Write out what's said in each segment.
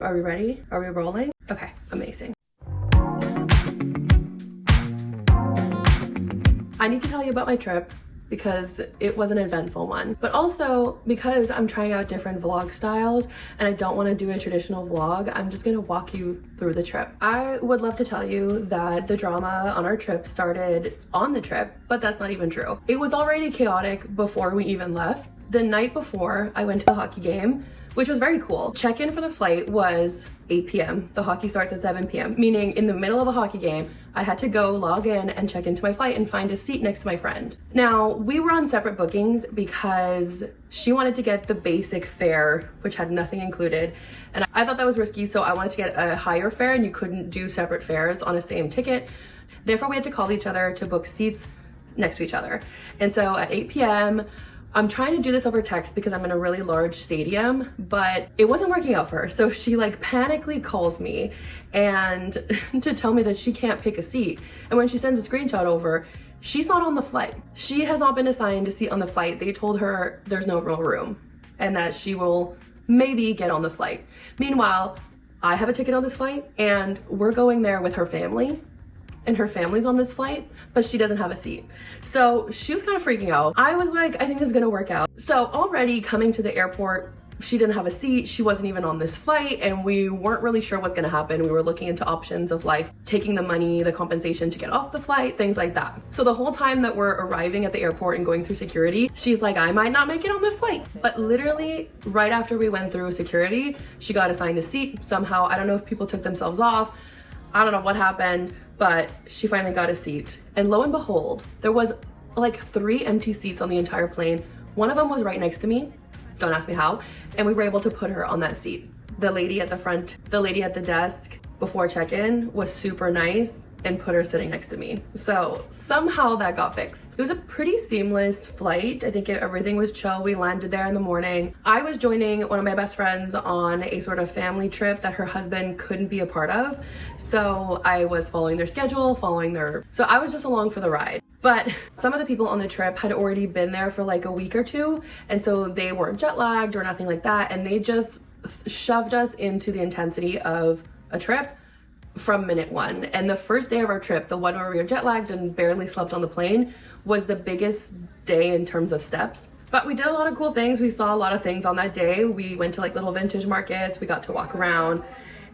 Are we ready? Are we rolling? Okay, amazing. I need to tell you about my trip because it was an eventful one, but also because I'm trying out different vlog styles and I don't want to do a traditional vlog. I'm just gonna walk you through the trip. I would love to tell you that the drama on our trip started on the trip, but that's not even true. It was already chaotic before we even left. The night before, I went to the hockey game, which was very cool. Check-in for the flight was 8 p.m. The hockey starts at 7 p.m., meaning in the middle of a hockey game, I had to go log in and check into my flight and find a seat next to my friend. Now, we were on separate bookings because she wanted to get the basic fare, which had nothing included. And I thought that was risky, so I wanted to get a higher fare, and you couldn't do separate fares on a same ticket. Therefore, we had to call each other to book seats next to each other. And so at 8 p.m., I'm trying to do this over text because I'm in a really large stadium, but it wasn't working out for her. So she like panically calls me and to tell me that she can't pick a seat. And when she sends a screenshot over, she's not on the flight. She has not been assigned a seat on the flight. They told her there's no real room and that she will maybe get on the flight. Meanwhile, I have a ticket on this flight and we're going there with her family. And her family's on this flight, but she doesn't have a seat. So she was kind of freaking out. I was like, I think this is gonna work out. So already coming to the airport, she didn't have a seat, she wasn't even on this flight, and we weren't really sure what's gonna happen. We were looking into options of like taking the money, the compensation to get off the flight, things like that. So the whole time that we're arriving at the airport and going through security, she's like, I might not make it on this flight. But literally right after we went through security, she got assigned a seat somehow. I don't know if people took themselves off. I don't know what happened, but she finally got a seat. And lo and behold, there was like 3 empty seats on the entire plane. One of them was right next to me. Don't ask me how. And we were able to put her on that seat. The lady at the front, the lady at the desk before check-in was super nice and put her sitting next to me. So somehow that got fixed. It was a pretty seamless flight. I think everything was chill. We landed there in the morning. I was joining one of my best friends on a sort of family trip that her husband couldn't be a part of. So I was following their schedule, so I was just along for the ride. But some of the people on the trip had already been there for like a week or two. And so they weren't jet lagged or nothing like that. And they just shoved us into the intensity of a trip from minute one. And the first day of our trip, the one where we were jet lagged and barely slept on the plane, was the biggest day in terms of steps. But we did a lot of cool things. We saw a lot of things on that day. We went to like little vintage markets, we got to walk around,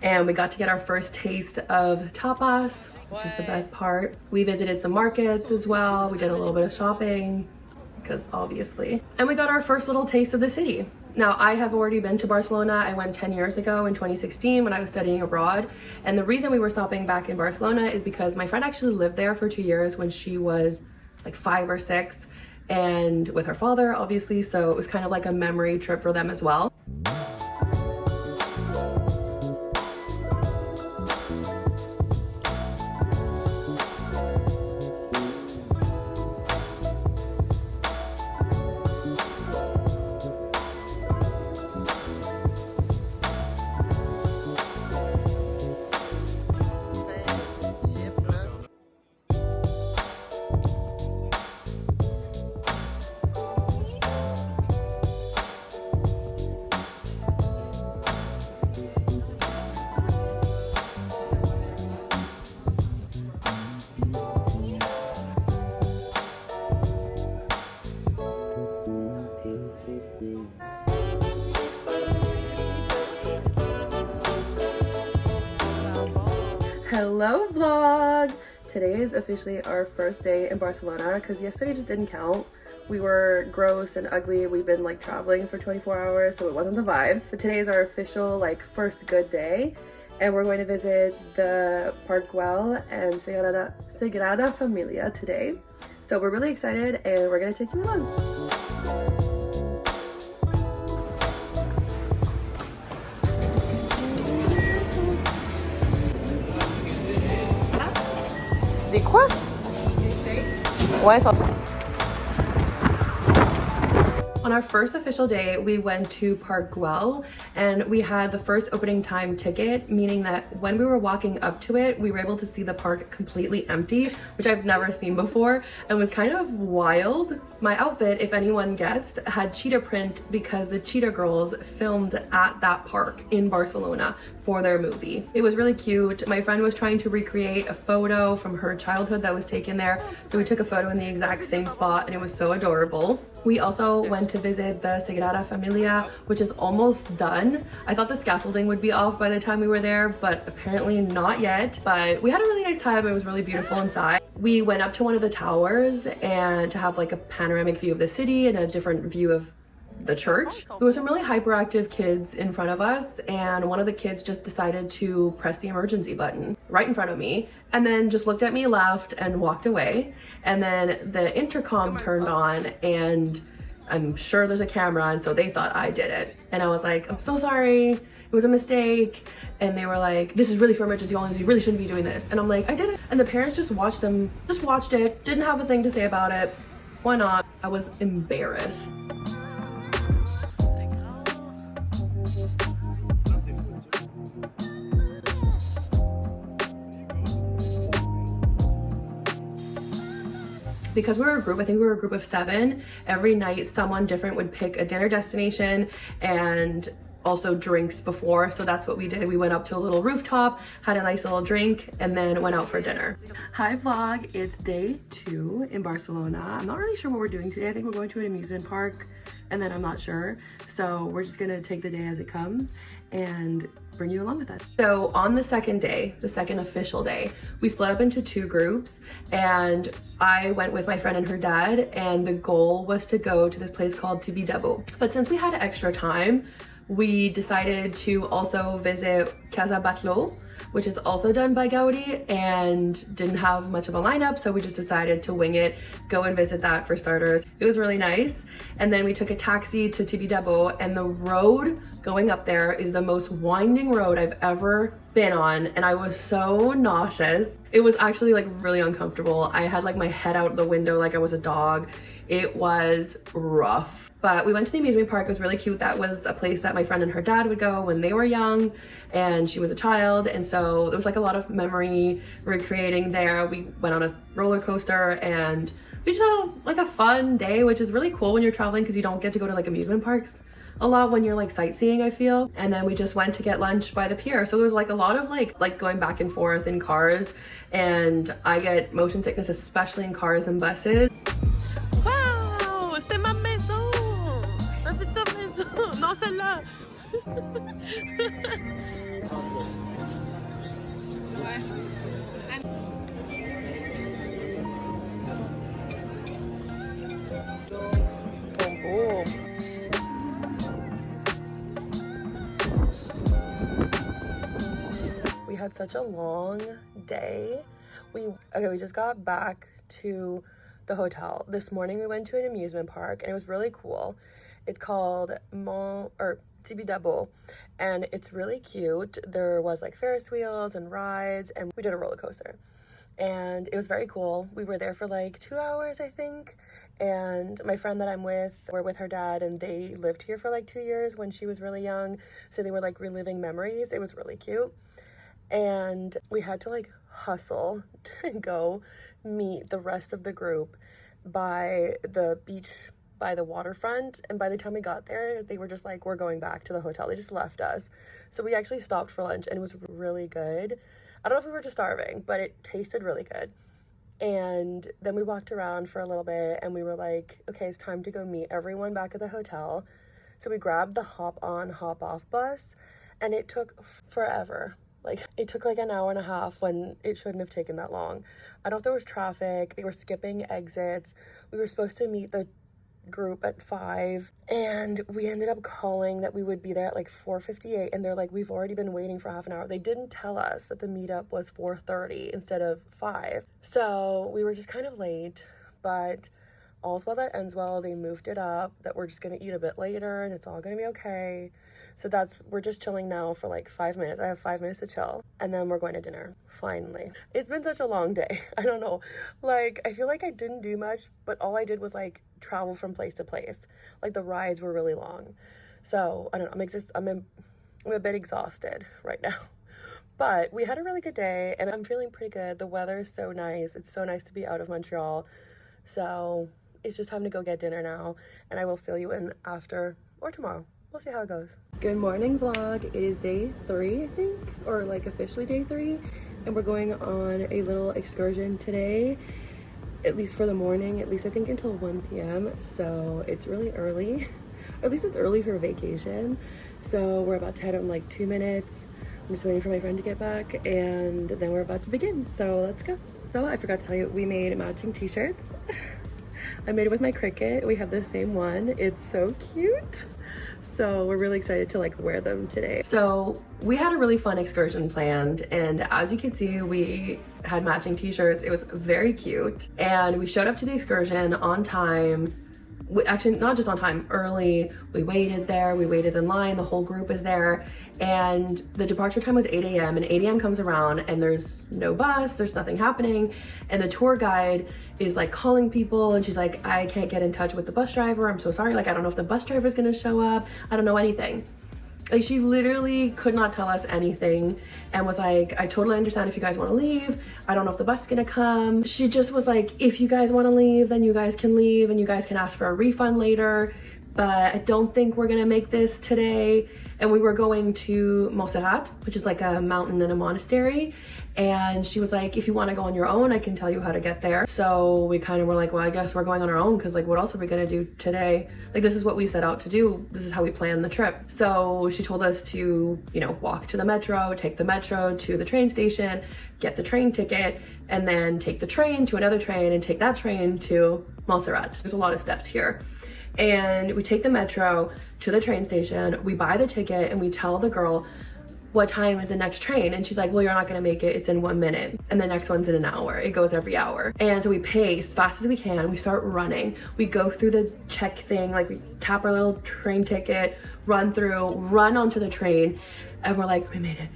and we got to get our first taste of tapas, which is the best part. We visited some markets as well. We did a little bit of shopping, because obviously. And we got our first little taste of the city. Now, I have already been to Barcelona. I went 10 years ago in 2016 when I was studying abroad. And the reason we were stopping back in Barcelona is because my friend actually lived there for 2 years when she was like 5 or 6, and with her father, obviously. So it was kind of like a memory trip for them as well. Hello vlog! Today is officially our first day in Barcelona because yesterday just didn't count. We were gross and ugly. We've been like traveling for 24 hours, so it wasn't the vibe. But today is our official like first good day, and we're going to visit the Park Güell and Sagrada Familia today. So we're really excited and we're gonna take you along. Des quoi? Ouais, ça... On our first official day, we went to Park Güell, and we had the first opening time ticket, meaning that when we were walking up to it, we were able to see the park completely empty, which I've never seen before and was kind of wild. My outfit, if anyone guessed, had cheetah print because the Cheetah Girls filmed at that park in Barcelona for their movie. It was really cute. My friend was trying to recreate a photo from her childhood that was taken there, so we took a photo in the exact same spot and it was so adorable. We also went to visit the Sagrada Familia, which is almost done. I thought the scaffolding would be off by the time we were there, but apparently not yet. But we had a really nice time. It was really beautiful inside. We went up to one of the towers and to have like a panoramic view of the city and a different view of the church. There were some really hyperactive kids in front of us, and one of the kids just decided to press the emergency button right in front of me and then just looked at me, laughed, and walked away. And then the intercom turned on, and I'm sure there's a camera, and so they thought I did it. And I was like, I'm so sorry, it was a mistake. And they were like, this is really for emergency only, you really shouldn't be doing this. And I'm like, I did it. And the parents just watched it, didn't have a thing to say about it. Why not? I was embarrassed. Because we were a group, I think we were a group of 7, every night someone different would pick a dinner destination and also drinks before. So that's what we did. We went up to a little rooftop, had a nice little drink, and then went out for dinner. Hi vlog, it's day 2 in Barcelona. I'm not really sure what we're doing today. I think we're going to an amusement park, and then I'm not sure. So we're just gonna take the day as it comes and bring you along with us. So on the second day, the second official day, we split up into 2 groups, and I went with my friend and her dad, and the goal was to go to this place called Tibidabo. But since we had extra time, we decided to also visit Casa Batlló, which is also done by Gaudi, and didn't have much of a lineup, so we just decided to wing it, go and visit that for starters. It was really nice. And then we took a taxi to Tibidabo, and the road going up there is the most winding road I've ever been on, and I was so nauseous. It was actually like really uncomfortable. I had like my head out the window like I was a dog. It was rough. But we went to the amusement park. It was really cute. That was a place that my friend and her dad would go when they were young, and she was a child, and so there was like a lot of memory recreating there. We went on a roller coaster, and we just had like a fun day, which is really cool when you're traveling because you don't get to go to like amusement parks a lot when you're like sightseeing, I feel. And then we just went to get lunch by the pier. So there was like a lot of like going back and forth in cars, and I get motion sickness, especially in cars and buses. Wow, c'est ma maison. C'est ta maison. Non, celle-là. We had such a long day. We just got back to the hotel. This morning we went to an amusement park, and it was really cool. It's called Tibidabo, and it's really cute. There was like Ferris wheels and rides, and we did a roller coaster, and it was very cool. We were there for like 2 hours, I think, and my friend that I'm with, we're with her dad, and they lived here for like 2 years when she was really young, so they were like reliving memories. It was really cute. And we had to like hustle to go meet the rest of the group by the beach, by the waterfront. And by the time we got there, they were just like, we're going back to the hotel. They just left us. So we actually stopped for lunch, and it was really good. I don't know if we were just starving, but it tasted really good. And then we walked around for a little bit, and we were like, okay, it's time to go meet everyone back at the hotel. So we grabbed the hop on, hop off bus, and it took forever. Like, it took like an hour and a half when it shouldn't have taken that long. I don't know if there was traffic. They were skipping exits. We were supposed to meet the group at 5, and we ended up calling that we would be there at like 4:58, and they're like, we've already been waiting for half an hour. They didn't tell us that the meetup was 4:30 instead of 5. So we were just kind of late, but all's well that ends well. They moved it up, that we're just gonna eat a bit later, and it's all gonna be okay. So we're just chilling now for like 5 minutes. I have 5 minutes to chill, and then we're going to dinner, finally. It's been such a long day. I don't know. Like, I feel like I didn't do much, but all I did was like travel from place to place. Like, the rides were really long. So I don't know, I'm a bit exhausted right now. But we had a really good day and I'm feeling pretty good. The weather is so nice. It's so nice to be out of Montreal. So it's just time to go get dinner now, and I will fill you in after or tomorrow. We'll see how it goes. Good morning vlog. It is day 3, I think, or like officially day 3. And we're going on a little excursion today, at least for the morning, at least I think until 1 p.m. So it's really early, or at least it's early for vacation. So we're about to head in like 2 minutes. I'm just waiting for my friend to get back and then we're about to begin. So let's go. So I forgot to tell you, we made matching t-shirts. I made it with my Cricut. We have the same one. It's so cute. So we're really excited to like wear them today. So we had a really fun excursion planned, and as you can see, we had matching t-shirts. It was very cute, and we showed up to the excursion on time. Actually, not just on time, early. We waited there, we waited in line, the whole group is there, and the departure time was 8 a.m. and 8 a.m. comes around and there's no bus, there's nothing happening, and the tour guide is like calling people and she's like, I can't get in touch with the bus driver, I'm so sorry, like I don't know if the bus driver is gonna show up, I don't know anything. Like she literally could not tell us anything and was like, I totally understand if you guys want to leave. I don't know if the bus is gonna come. She just was like, if you guys want to leave, then you guys can leave and you guys can ask for a refund later. But I don't think we're gonna make this today. And we were going to Montserrat, which is like a mountain and a monastery. And she was like, if you want to go on your own, I can tell you how to get there. So we kind of were like, well, I guess we're going on our own, because like what else are we gonna do today? Like this is what we set out to do. This is how we planned the trip. So she told us to, you know, walk to the metro, take the metro to the train station, get the train ticket, and then take the train to another train and take that train to Montserrat. There's a lot of steps here. And we take the metro to the train station, we buy the ticket, and we tell the girl what time is the next train, and she's like, well, you're not gonna make it, it's in 1 minute, and the next one's in an hour. It goes every hour. And so we pace fast as we can, we start running, we go through the check thing, like we tap our little train ticket, run through, run onto the train, and we're like, we made it.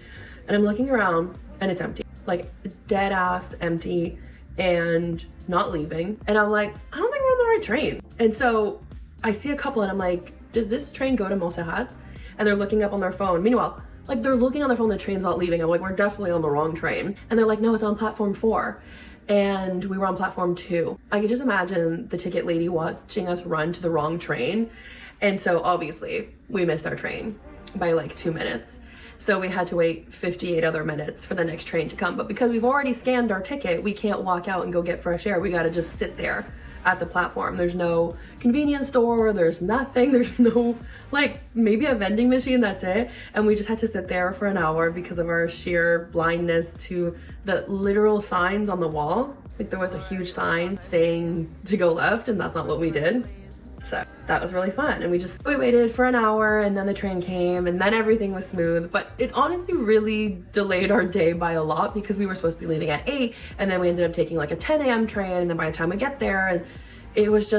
And I'm looking around and it's empty, like dead ass empty and not leaving. And I'm like, I don't think we're on the right train. And so I see a couple and I'm like, does this train go to Montserrat? And they're looking up on their phone. Meanwhile, like they're looking on their phone, the train's not leaving. I'm like, we're definitely on the wrong train. And they're like, no, it's on platform 4. And we were on platform 2. I could just imagine the ticket lady watching us run to the wrong train. And so obviously we missed our train by like 2 minutes. So we had to wait 58 other minutes for the next train to come. But because we've already scanned our ticket, we can't walk out and go get fresh air. We gotta just sit there at the platform. There's no convenience store, there's nothing, there's no, like maybe a vending machine, that's it. And we just had to sit there for an hour because of our sheer blindness to the literal signs on the wall. Like there was a huge sign saying to go left, and that's not what we did. So that was really fun. And we waited for an hour, and then the train came, and then everything was smooth. But it honestly really delayed our day by a lot, because we were supposed to be leaving at 8, and then we ended up taking like a 10 a.m. train, and then by the time we get there, and it was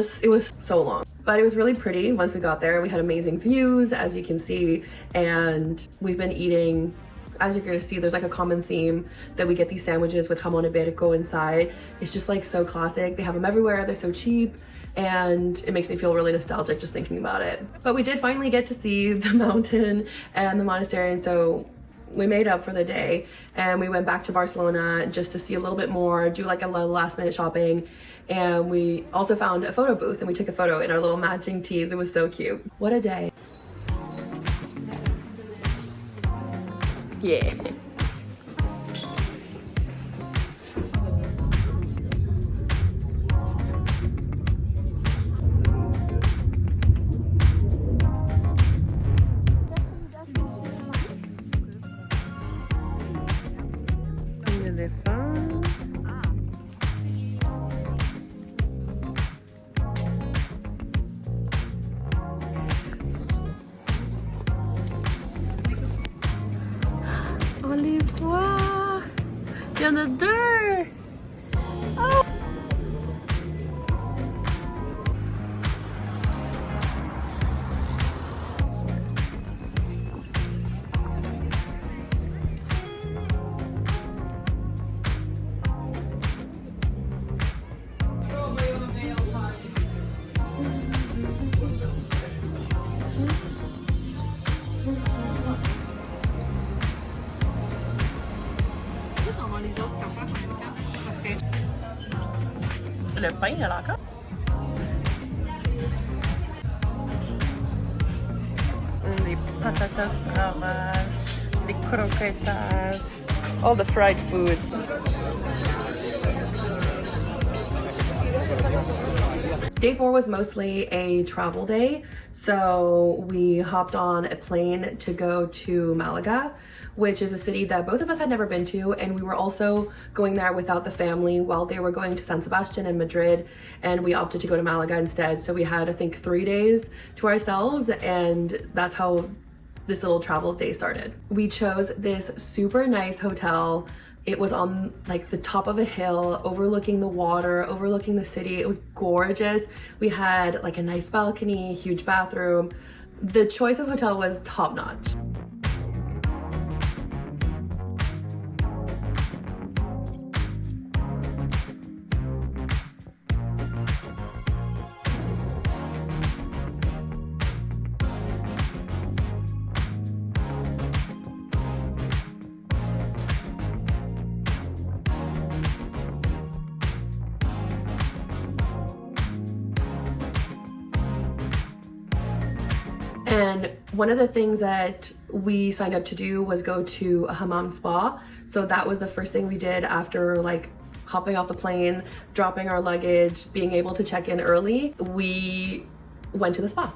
so long. But it was really pretty once we got there. We had amazing views, as you can see, and we've been eating, as you're gonna see, there's like a common theme that we get these sandwiches with jamon iberico inside. It's just like so classic. They have them everywhere, they're so cheap, and it makes me feel really nostalgic just thinking about it. But we did finally get to see the mountain and the monastery, and so we made up for the day and we went back to Barcelona just to see a little bit more, do like a little last minute shopping, and we also found a photo booth and we took a photo in our little matching tees. It was so cute. What a day. Yeah. On les voit! Il y en a 2! Oh! Le pain à la carte. Les patatas bravas, les croquetas, all the fried foods. Day 4 was mostly a travel day, so we hopped on a plane to go to Malaga, which is a city that both of us had never been to, and we were also going there without the family while they were going to San Sebastian and Madrid, and we opted to go to Malaga instead. So we had, I think, 3 days to ourselves, and that's how this little travel day started. We chose this super nice hotel. It was on like the top of a hill, overlooking the water, overlooking the city. It was gorgeous. We had like a nice balcony, huge bathroom. The choice of hotel was top notch. And one of the things that we signed up to do was go to a hammam spa. So that was the first thing we did after like hopping off the plane, dropping our luggage, being able to check in early. We went to the spa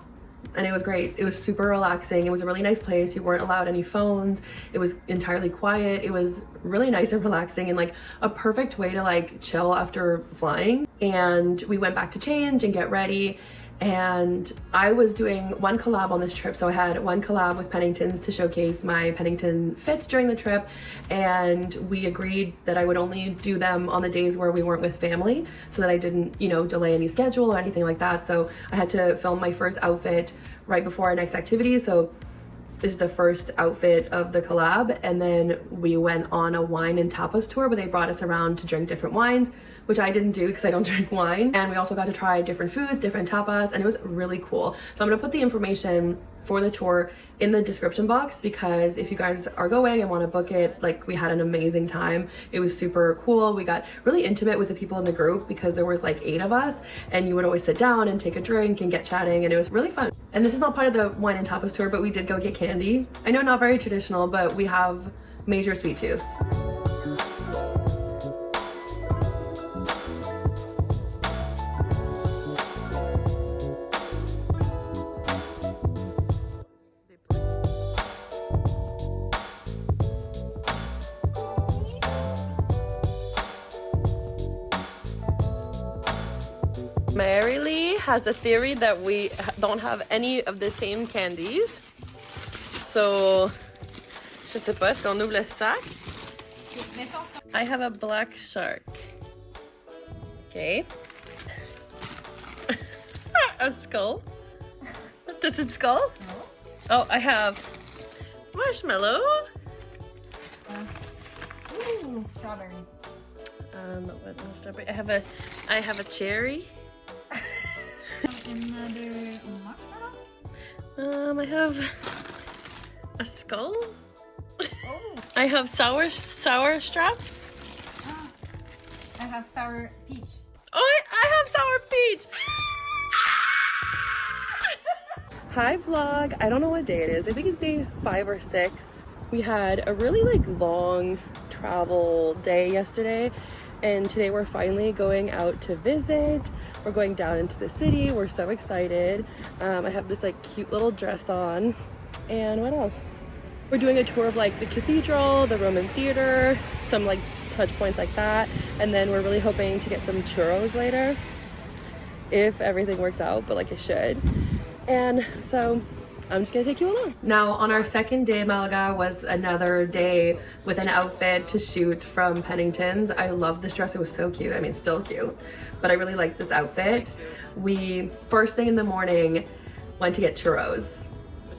and it was great. It was super relaxing. It was a really nice place. You weren't allowed any phones. It was entirely quiet. It was really nice and relaxing and like a perfect way to like chill after flying. And we went back to change and get ready. And I was doing one collab on this trip, so I had one collab with Penningtons to showcase my Pennington fits during the trip, and we agreed that I would only do them on the days where we weren't with family so that I didn't, you know, delay any schedule or anything like that. So I had to film my first outfit right before our next activity, so this is the first outfit of the collab. And then we went on a wine and tapas tour where they brought us around to drink different wines, which I didn't do because I don't drink wine. And we also got to try different foods, different tapas, and it was really cool. So I'm gonna put the information for the tour in the description box, because if you guys are going and want to book it, like, we had an amazing time. It was super cool. We got really intimate with the people in the group because there was like 8 of us, and you would always sit down and take a drink and get chatting, and it was really fun. And this is not part of the wine and tapas tour, but we did go get candy. I know, not very traditional, but we have major sweet tooths. Mary Lee has a theory that we don't have any of the same candies. So, je sais pas, est-ce qu'on ouvre le sac? I have a black shark. Okay. A skull. That's a skull? No. Oh, I have marshmallow. Ooh, strawberry. No strawberry. I have a cherry. Another marshmallow? I have a skull. Oh. I have sour strap. Ah, I have sour peach. Oh, I have sour peach. Hi vlog, I don't know what day it is. I think it's day 5 or 6. We had a really like long travel day yesterday, and today we're finally going out to visit. We're going down into the city. We're so excited. I have this like cute little dress on. And what else? We're doing a tour of like the cathedral, the Roman theater, some like touch points like that. And then we're really hoping to get some churros later, if everything works out, but like it should. And so I'm just gonna take you along. Now, on our second day in Malaga was another day with an outfit to shoot from Pennington's. I love this dress, it was so cute. I mean, still cute, but I really like this outfit. We, first thing in the morning, went to get churros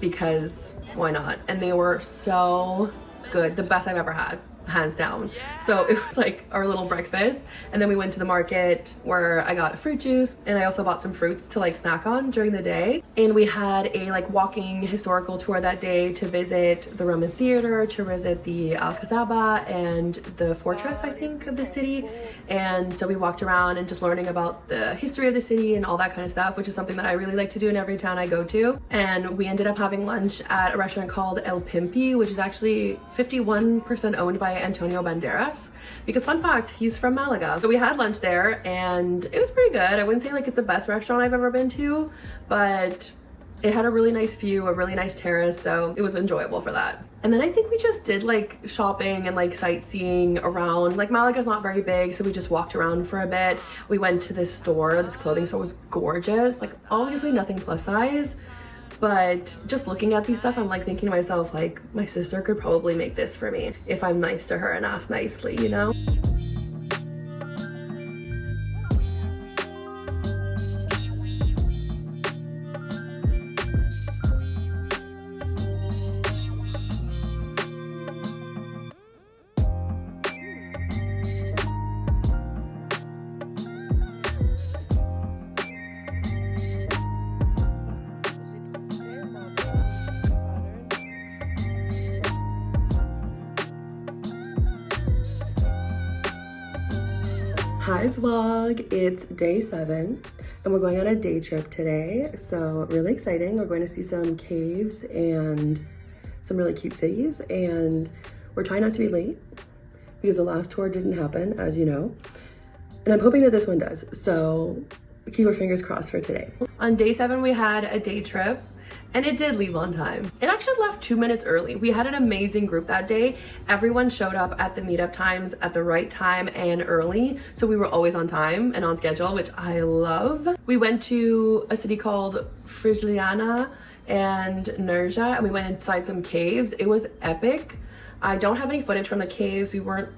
because why not? And they were so good, the best I've ever had. hands down. So it was like our little breakfast, and then we went to the market where I got fruit juice, and I also bought some fruits to like snack on during the day. And we had a like walking historical tour that day to visit the Roman theater, to visit the Alcazaba and the fortress, I think, of the city. And so we walked around and just learning about the history of the city and all that kind of stuff, which is something that I really like to do in every town I go to. And we ended up having lunch at a restaurant called El Pimpi, which is actually 51% owned by Antonio Banderas, because fun fact, he's from Malaga. So we had lunch there and it was pretty good. I wouldn't say like it's the best restaurant I've ever been to, but it had a really nice view, a really nice terrace, so it was enjoyable for that. And then I think we just did like shopping and like sightseeing around. Like Malaga's not very big, so we just walked around for a bit. We went to this store, this clothing store was gorgeous. Like obviously nothing plus size, but just looking at these stuff, I'm like thinking to myself, like my sister could probably make this for me if I'm nice to her and ask nicely, you know? Hi vlog, it's day 7 and we're going on a day trip today, so really exciting. We're going to see some caves and some really cute cities, and we're trying not to be late because the last tour didn't happen, as you know, and I'm hoping that this one does, so keep our fingers crossed for today. On day 7 we had a day trip, and it did leave on time. It actually left 2 minutes early. We had an amazing group that day. Everyone showed up at the meetup times at the right time and early, so we were always on time and on schedule, which I love. We went to a city called Frigiliana and Nerja, and we went inside some caves. It was epic. I don't have any footage from the caves. We weren't,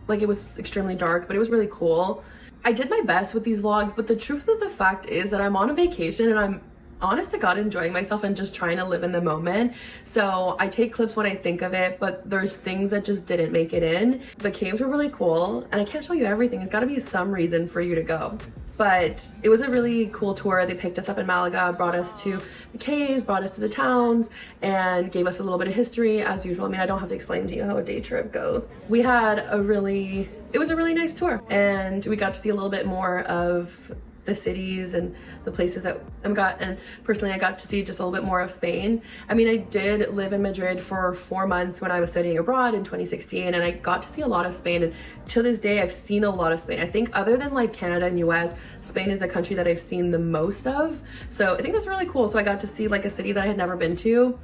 like, it was extremely dark, but it was really cool. I did my best with these vlogs, but the truth of the fact is that I'm on a vacation and I'm honest to God enjoying myself and just trying to live in the moment. So I take clips when I think of it, but there's things that just didn't make it in. The caves were really cool, and I can't show you everything. There's got to be some reason for you to go. But it was a really cool tour. They picked us up in Malaga, brought us to the caves, brought us to the towns, and gave us a little bit of history as usual. I mean, I don't have to explain to you how a day trip goes. We had it was a really nice tour, and we got to see a little bit more of the cities and the places that and personally I got to see just a little bit more of Spain. I mean, I did live in Madrid for 4 months when I was studying abroad in 2016, and I got to see a lot of Spain, and to this day I've seen a lot of Spain. I think other than like Canada and US, Spain is the country that I've seen the most of, so I think that's really cool. So I got to see like a city that I had never been to,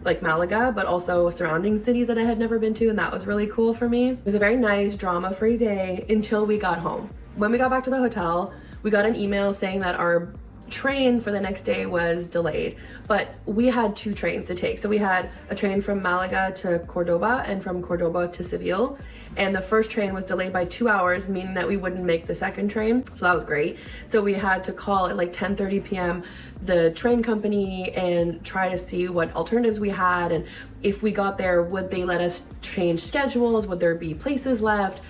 like Malaga, but also surrounding cities that I had never been to, and that was really cool for me. It was a very nice drama-free day until we got home. When we got back to the hotel, we got an email saying that our train for the next day was delayed, but we had 2 trains to take. So we had a train from Malaga to Cordoba and from Cordoba to Seville, and the first train was delayed by 2 hours, meaning that we wouldn't make the second train, so that was great. So we had to call at like 10:30 p.m. the train company and try to see what alternatives we had, and if we got there, would they let us change schedules, would there be places left?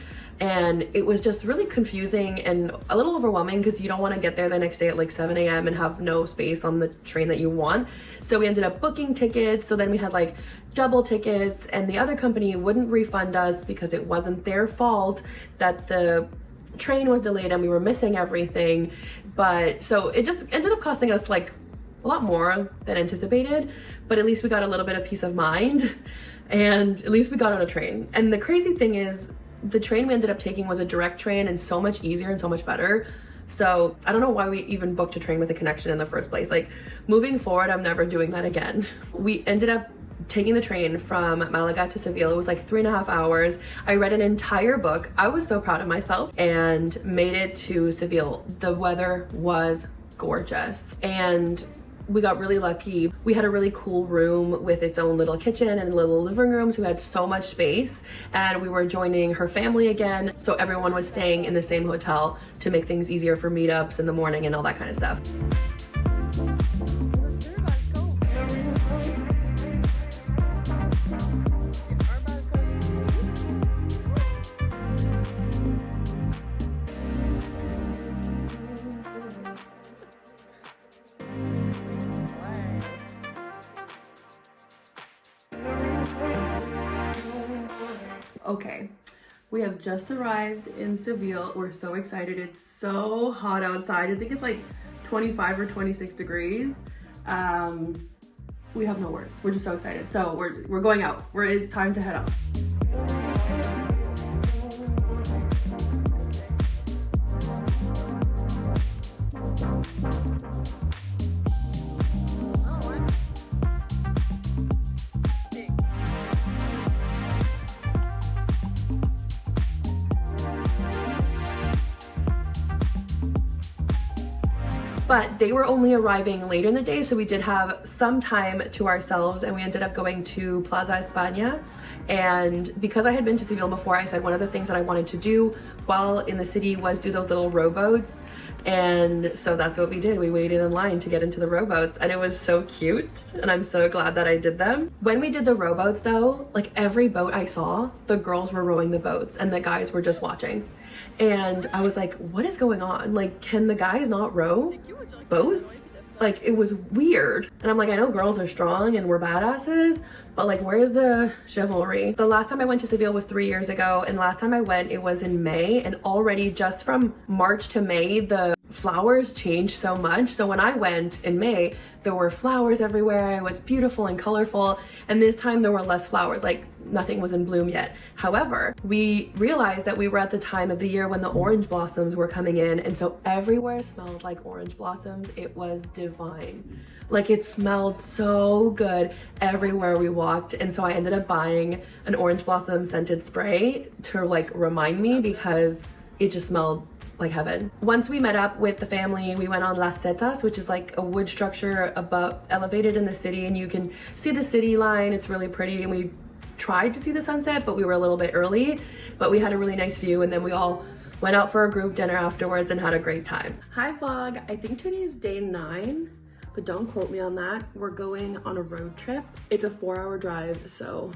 And it was just really confusing and a little overwhelming because you don't want to get there the next day at like 7 a.m. and have no space on the train that you want. So we ended up booking tickets. So then we had like double tickets, and the other company wouldn't refund us because it wasn't their fault that the train was delayed and we were missing everything. But so it just ended up costing us like a lot more than anticipated, but at least we got a little bit of peace of mind, and at least we got on a train. And the crazy thing is, the train we ended up taking was a direct train and so much easier and so much better. So I don't know why we even booked a train with a connection in the first place. Like, moving forward, I'm never doing that again. We ended up taking the train from Malaga to Seville. It was like 3.5 hours. I read an entire book. I was so proud of myself, and made it to Seville. The weather was gorgeous, and we got really lucky. We had a really cool room with its own little kitchen and a little living room, so we had so much space, and we were joining her family again, so everyone was staying in the same hotel to make things easier for meetups in the morning and all that kind of stuff. Okay, we have just arrived in Seville. We're so excited. It's so hot outside. I think it's like 25 or 26 degrees. We have no words. We're just so excited. So we're going out. It's time to head out. But they were only arriving later in the day, so we did have some time to ourselves, and we ended up going to Plaza España. And because I had been to Seville before, I said one of the things that I wanted to do while in the city was do those little rowboats. And so that's what we did. We waited in line to get into the rowboats, and it was so cute, and I'm so glad that I did them. When we did the rowboats though, like every boat I saw, the girls were rowing the boats and the guys were just watching. And I was like, what is going on? Like, can the guys not row boats? Like, it was weird. And I'm like, I know girls are strong and we're badasses, but like, where's the chivalry? The last time I went to Seville was 3 years ago, and last time I went, it was in May, and already just from March to May, the flowers changed so much. So when I went in May, there were flowers everywhere. It was beautiful and colorful. And this time there were less flowers, like nothing was in bloom yet. However, we realized that we were at the time of the year when the orange blossoms were coming in. And so everywhere smelled like orange blossoms. It was divine. Like, it smelled so good everywhere we walked. And so I ended up buying an orange blossom scented spray to like remind me, because it just smelled like heaven. Once we met up with the family, we went on Las Setas, which is like a wood structure above, elevated in the city, and you can see the city line. It's really pretty, and we tried to see the sunset, but we were a little bit early, but we had a really nice view, and then we all went out for a group dinner afterwards and had a great time. Hi vlog, I think today is day 9, but don't quote me on that. We're going on a road trip. It's a 4-hour drive, so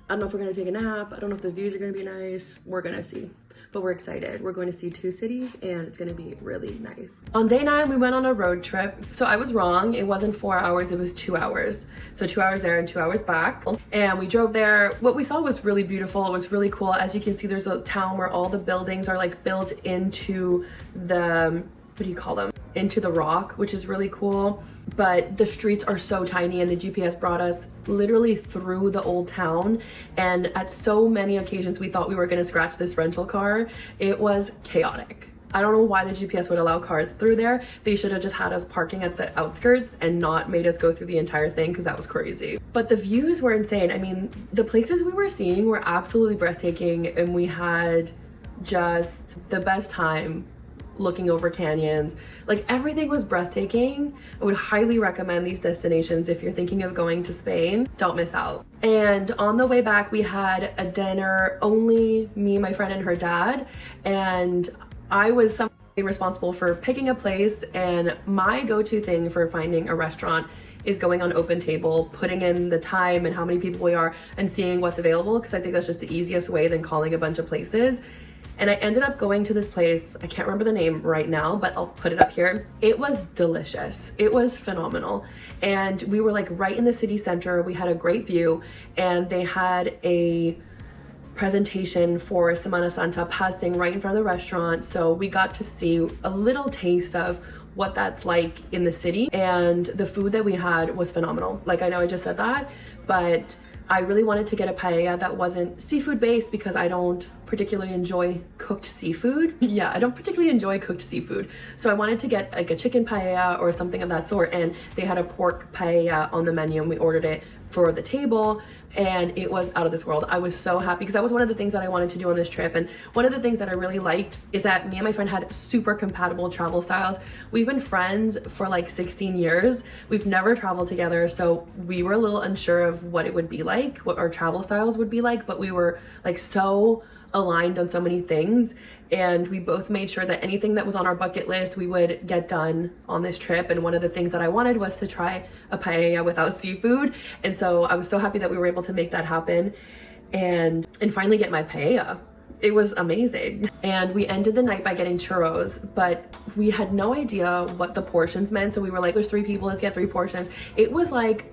I don't know if we're gonna take a nap. I don't know if the views are gonna be nice. We're gonna see. But we're excited. We're going to see 2 cities, and it's gonna be really nice. On day 9, we went on a road trip. So I was wrong. It wasn't 4 hours, it was 2 hours. So 2 hours there and 2 hours back. And we drove there. What we saw was really beautiful. It was really cool. As you can see, there's a town where all the buildings are like built into the, what do you call them? Into the rock, which is really cool. But the streets are so tiny, and the GPS brought us literally through the old town, and at so many occasions we thought we were gonna scratch this rental car. It was chaotic. I don't know why the GPS would allow cars through there. They should have just had us parking at the outskirts and not made us go through the entire thing, because that was crazy. But the views were insane. I mean, the places we were seeing were absolutely breathtaking, and we had just the best time looking over canyons. Like, everything was breathtaking. I would highly recommend these destinations if you're thinking of going to Spain. Don't miss out. And on the way back, we had a dinner, only me, my friend, and her dad, and I was responsible for picking a place. And my go-to thing for finding a restaurant is going on Open Table, putting in the time and how many people we are, and seeing what's available, because I think that's just the easiest way than calling a bunch of places. And I ended up going to this place. I can't remember the name right now, but I'll put it up here. It was delicious. It was phenomenal. And we were like right in the city center. We had a great view, and they had a presentation for Semana Santa passing right in front of the restaurant. So we got to see a little taste of what that's like in the city, and the food that we had was phenomenal. Like, I know I just said that, but I really wanted to get a paella that wasn't seafood based, because I don't particularly enjoy cooked seafood. Yeah, I don't particularly enjoy cooked seafood. So I wanted to get like a chicken paella or something of that sort, and they had a pork paella on the menu, and we ordered it for the table, and it was out of this world. I was so happy, because that was one of the things that I wanted to do on this trip. And one of the things that I really liked is that me and my friend had super compatible travel styles. We've been friends for like 16 years. We've never traveled together, so we were a little unsure of what it would be like, what our travel styles would be like, but we were like so aligned on so many things, and we both made sure that anything that was on our bucket list we would get done on this trip. And one of the things that I wanted was to try a paella without seafood, and so I was so happy that we were able to make that happen and finally get my paella. It was amazing. And we ended the night by getting churros, but we had no idea what the portions meant. So we were like, there's 3 people, let's get 3 portions. It was like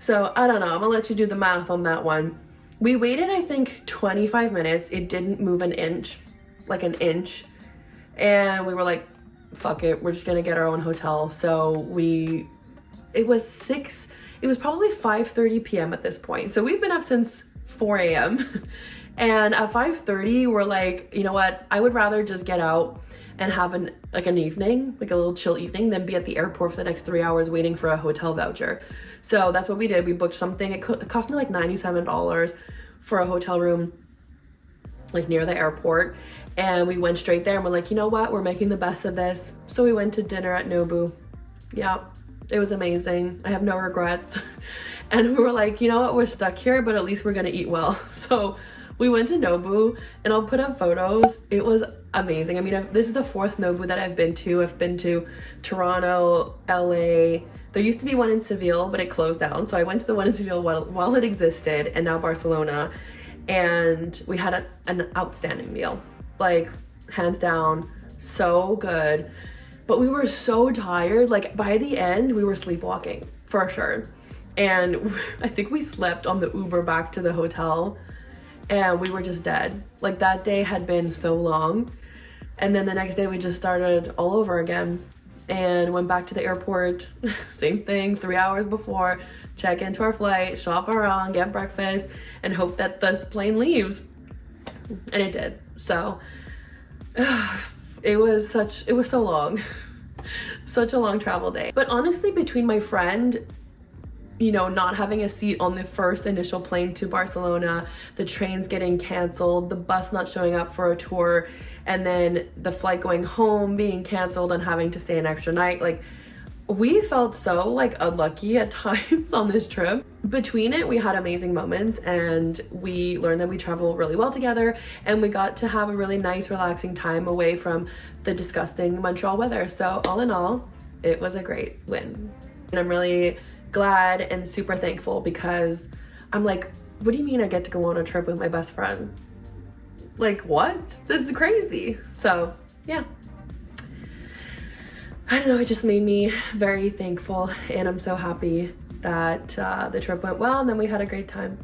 So I don't know, I'm gonna let you do the math on that one. We waited, I think, 25 minutes. It didn't move an inch, like an inch. And we were like, fuck it, we're just gonna get our own hotel. So it was probably 5:30 p.m. at this point. So we've been up since 4 a.m. And at 5:30, we're like, you know what? I would rather just get out and have an evening, like a little chill evening, than be at the airport for the next 3 hours waiting for a hotel voucher. So that's what we did. We booked something. It cost me like $97 for a hotel room, like near the airport. And we went straight there and we're like, you know what? We're making the best of this. So we went to dinner at Nobu. Yeah, it was amazing. I have no regrets. And we were like, you know what? We're stuck here, but at least we're gonna eat well. So we went to Nobu, and I'll put up photos. It was amazing. I mean, this is the 4th Nobu that I've been to. I've been to Toronto, LA. There used to be one in Seville, but it closed down. So I went to the one in Seville while it existed, and now Barcelona. And we had an outstanding meal. Like, hands down, so good. But we were so tired. Like, by the end, we were sleepwalking, for sure. And I think we slept on the Uber back to the hotel. And we were just dead. Like, that day had been so long. And then the next day we just started all over again and went back to the airport. Same thing, 3 hours before, check into our flight, shop around, get breakfast, and hope that this plane leaves. And it did. So it was so long. Such a long travel day. But honestly, between my friend, you know, not having a seat on the first initial plane to Barcelona, the trains getting canceled, the bus not showing up for a tour, and then the flight going home being canceled and having to stay an extra night, like, we felt so like unlucky at times on this trip. Between it, we had amazing moments, and we learned that we travel really well together, and we got to have a really nice, relaxing time away from the disgusting Montreal weather. So all in all, it was a great win. And I'm really glad and super thankful, because I'm like, what do you mean I get to go on a trip with my best friend? Like, what? This is crazy. So yeah, I don't know, it just made me very thankful, and I'm so happy that the trip went well, and then we had a great time.